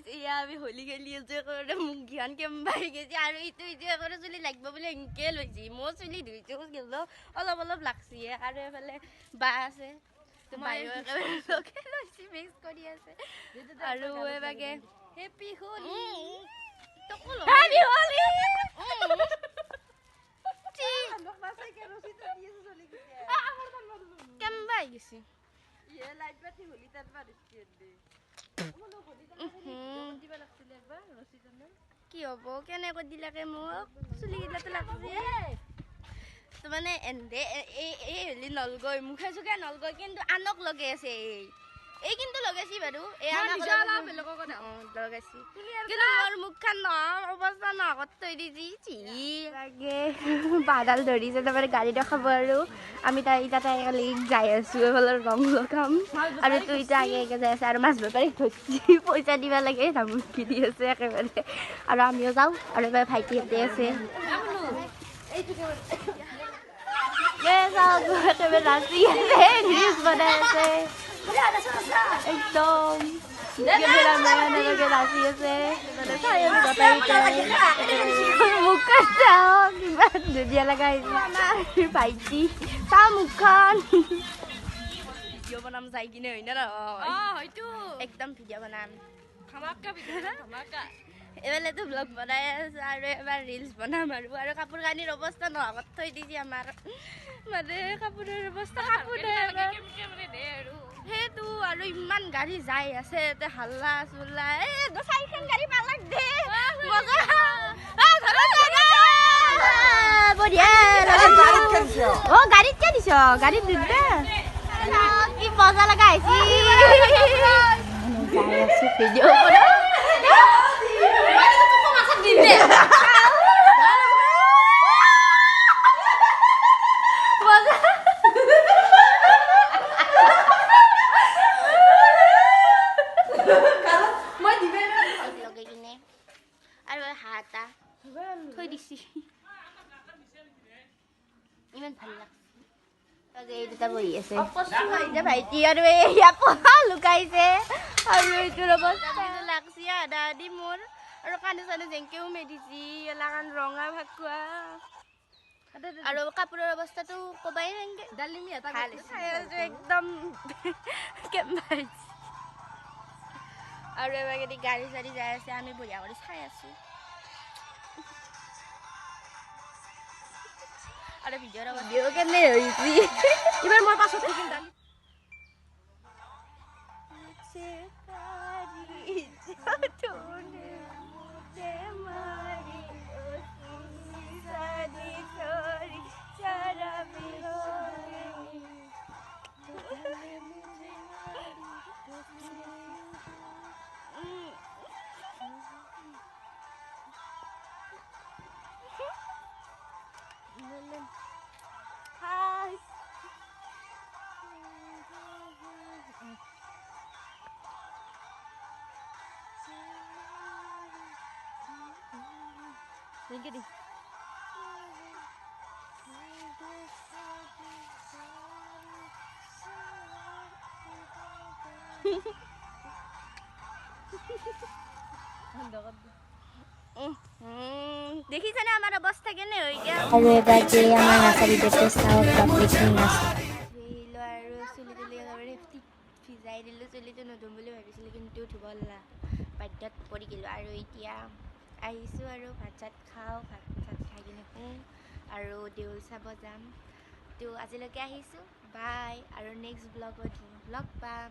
ইয়া আমি হোলি খেলি আছো করে মুখ জ্ঞান কেমবাই গেছি আর এইটো ইটো করে চুলি লাগব বলে এনকে লইছি মই চুলি ধুইছো গেল অলপ অলপ লাগছি আৰু এফালে বা আছে তো বাইও একেবাৰে লগে লইছি মিক্স কৰি আছে আৰু এবাগে হেপি হোলি তকো লগে হেপি হোলি টি নকবাসে কে ৰসিত দিছে চলি গিছে আমাৰ কাম কেমবাই গেছি ইয়ে লাইট বাতি হোলি তাত বাদিছে দে কি হব কেনেকৈ দিলাকে মোক চুলি গিলাটো লাগছে তো মানে এন্দে এই হেলি নলগৈ মুখে চুখে নলগৈ কিন্তু আনক লগে আছে এই কিন্তু লগাইছি বাৰু এই আনক লগাইছি কিন্তু মোৰ মুখখন নহয় অৱস্থা নহত থৈ দিছি লাগে বাদাল ধৰিছে তাৰমানে গাড়ী দেখাব আৰু আমি তাতে যাই আছো এফালে ৰং লগাম আৰু তো এতিয়া আগে আগে যাই আছে আৰু মাছ বেপাৰীক ধৰিছি পইচা দিব লাগে ধমকি দি আছে একেবাৰে আৰু আমিও যাওঁ আৰু এবাৰ ভাইটিহঁতে আছে একেবাৰে নাচি আছে ৰিলচ বনাই আছে একদম নাচি আছে মুখখন চাওঁ কিমান ধুনীয়া লগা আহিছে আমাৰ ভাইটি চাওঁ মুখখন ভিডিঅ' বনাম যাই কিনে হয় না হয়তো একদম ভিডিঅ' বনাম এবেলেতো ব্লগ বনাই আছে আৰু এবাৰ ৰিলচ বনাম আৰু কাপোৰ কানিৰ অৱস্থা নহ'বত থৈ দিছে আমাৰ মানে কাপোৰৰ অৱস্থা সেইটো আৰু ইমান গাড়ী যাই আছে ইয়াতে হাল্লা চোল্লা চাৰিখন গাড়ী পালাক দে গাড়ীত কে দিছ গাড়ীত দি দে কি মজা লগা আহিছি যাই আছো ভিডিঅ' কৰা থৈ দিছি ইমান ভাল লাগছে এই দুটা বহি আছে ভাইটি আৰু এয়া পঢ়া লুকাইছে আৰু এইটোৰ অৱস্থা লাগছি আধা আধি মোৰ আৰু কাণে চানে জেংকেও মেদিছি এলাকান ৰঙা ভাকুৱা আৰু কাপোৰৰ অৱস্থাটো কবাই নেকি ডালিমি এটা ভাল একদম কেম্বাই আৰু এবাৰ গাড়ী চাড়ী যাই আছে আমি বঢ়িয়া কৰি চাই আছো আৰু ভিডিঅ' কেনে হৈছে এইবাৰ মই পাছত থাকিম ডালি Thank you. দেখিছানে আমাৰ অবস্থা কেনে হই গিয়া আৰু এবাৰ যে আমাৰ নাচাৰি দেখতে চাও পাব্লিক নাচ হেলো আৰু চুলি তুলি একেবাৰে ভিজাই দিলো চুলিটো নধুম বুলি ভাবিছিলো কিন্তু ধুবলা বাধ্যত পৰি গেলো আৰু এতিয়া আহিছো আৰু ভাত চাত খাওঁ ভাত চাত খাই কিনে শুওঁ আৰু দেউল চাব যাম তো আজিলৈকে আহিছো বাই আৰু নেক্সট ব্লগত লগ পাম